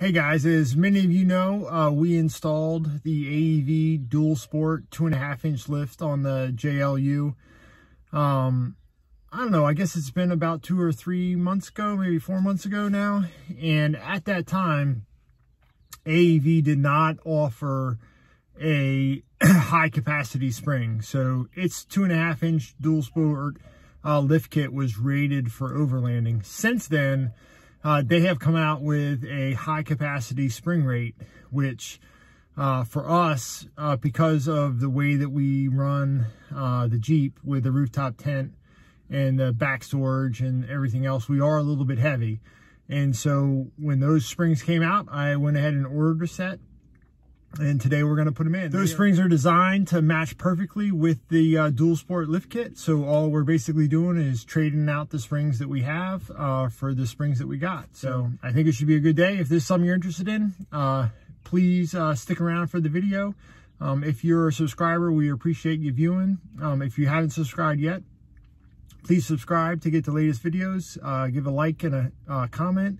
Hey guys, as many of you know, we installed the AEV Dual Sport 2.5-inch lift on the JLU. I don't know, I guess it's been about 2 or 3 months ago, maybe 4 months ago now. And at that time, AEV did not offer a high capacity spring. So its 2.5-inch Dual Sport lift kit was rated for overlanding. Since then, they have come out with a high capacity spring rate, which for us, because of the way that we run the Jeep with the rooftop tent and the back storage and everything else, we are a little bit heavy. And so when those springs came out, I went ahead and ordered a set. And today we're going to put them in. Those springs are designed to match perfectly with the Dual Sport lift kit. So all we're basically doing is trading out the springs that we have for the springs that we got. So I think it should be a good day. If this is something you're interested in, please stick around for the video. If you're a subscriber, we appreciate you viewing. If you haven't subscribed yet, please subscribe to get the latest videos. Give a like and a comment.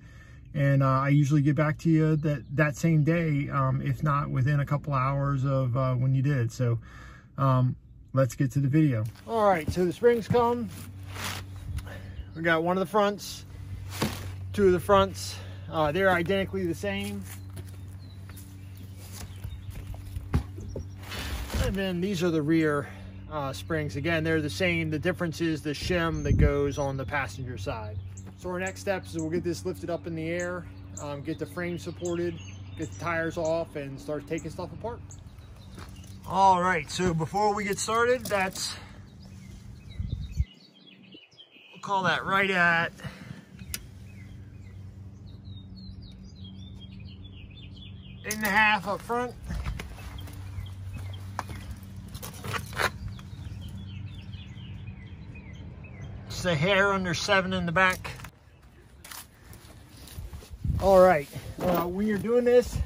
And I usually get back to you that same day, if not within a couple hours of when you did. So let's get to the video. All right, so the springs come. We got one of the fronts, two of the fronts. They're identically the same. And then these are the rear springs. Again, they're the same. The difference is the shim that goes on the passenger side. So our next steps is we'll get this lifted up in the air, get the frame supported, get the tires off, and start taking stuff apart. All right, so before we get started, we'll call that right at 8.5 up front. Just a hair under 7 in the back. All right, when you're doing this,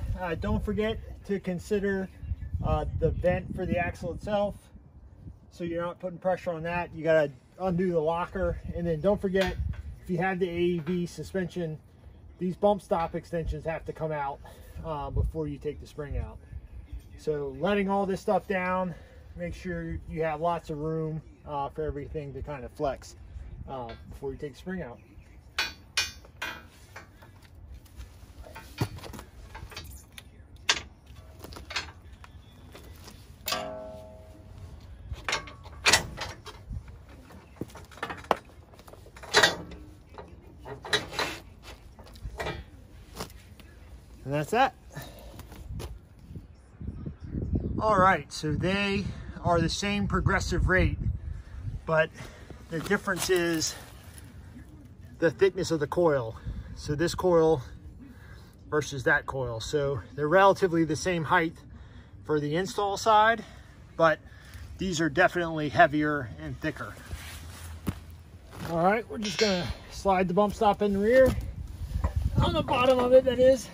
don't forget to consider the vent for the axle itself, so you're not putting pressure on that. You gotta undo the locker, and then don't forget, if you have the AEV suspension, these bump stop extensions have to come out before you take the spring out. So letting all this stuff down, make sure you have lots of room for everything to kind of flex before you take the spring out. And that's that. All right, so they are the same progressive rate, but the difference is the thickness of the coil. So this coil versus that coil. So they're relatively the same height for the install side, but these are definitely heavier and thicker. All right, we're just gonna slide the bump stop in the rear, on the bottom of it, that is.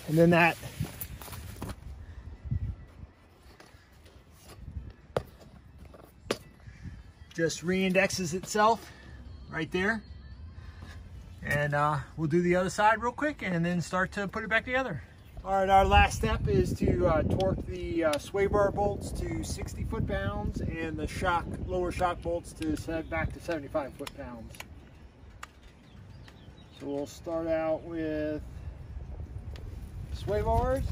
And then that just re-indexes itself right there. And we'll do the other side real quick and then start to put it back together. All right, our last step is to torque the sway bar bolts to 60 foot-pounds and the lower shock bolts to set back to 75 foot-pounds. So we'll start out with sway bars.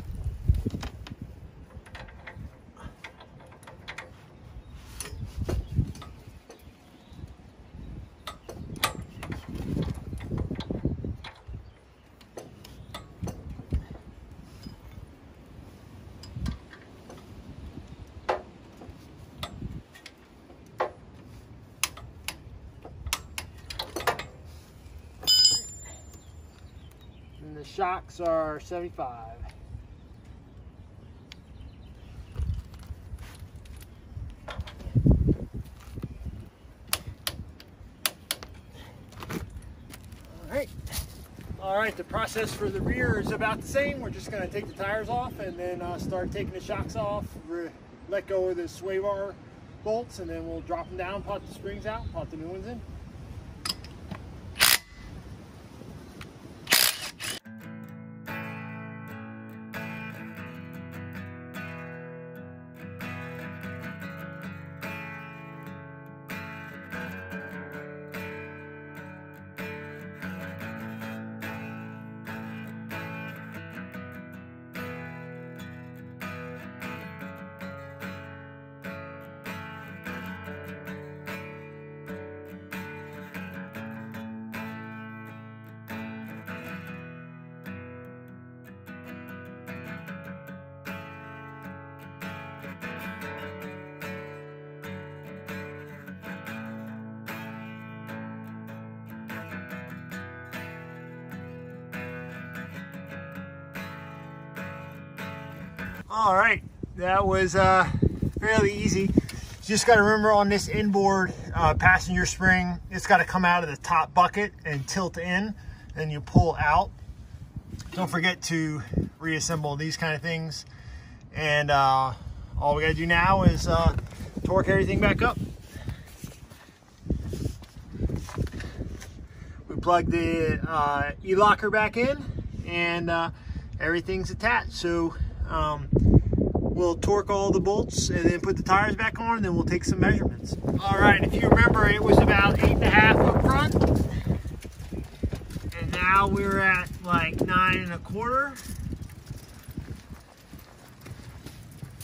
And the shocks are 75. All right, the process for the rear is about the same. We're just gonna take the tires off and then start taking the shocks off, let go of the sway bar bolts, and then we'll drop them down, pop the springs out, pop the new ones in. All right, that was fairly easy. You just got to remember on this inboard passenger spring, it's got to come out of the top bucket and tilt in, and you pull out. Don't forget to reassemble these kind of things. And all we got to do now is torque everything back up. We plug the e-locker back in, and everything's attached. So we'll torque all the bolts and then put the tires back on, and then we'll take some measurements. All right, if you remember, it was about 8.5 up front, and now we're at like 9 1/4.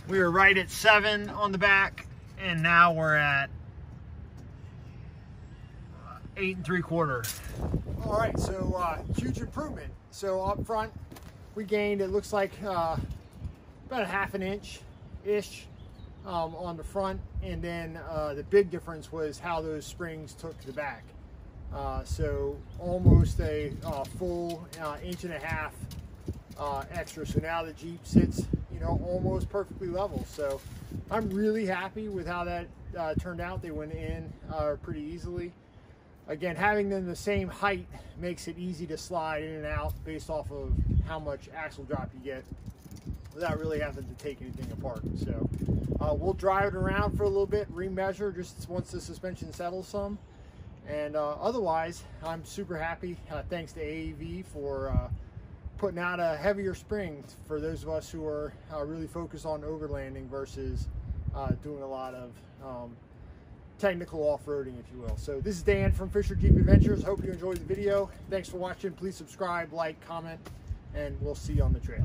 We were right at 7 on the back, and now we're at 8 3/4. All right, so huge improvement. So up front, we gained, it looks like about 1/2 inch-ish on the front, and then the big difference was how those springs took the back. So almost a full 1.5 inch extra. So now the Jeep sits, you know, almost perfectly level. So I'm really happy with how that turned out. They went in pretty easily. Again, having them the same height makes it easy to slide in and out based off of how much axle drop you get, without really having to take anything apart. So we'll drive it around for a little bit, remeasure just once the suspension settles some. And otherwise, I'm super happy. Thanks to AEV for putting out a heavier spring for those of us who are really focused on overlanding versus doing a lot of technical off-roading, if you will. So this is Dan from Fisher Jeep Adventures. Hope you enjoyed the video. Thanks for watching. Please subscribe, like, comment, and we'll see you on the trail.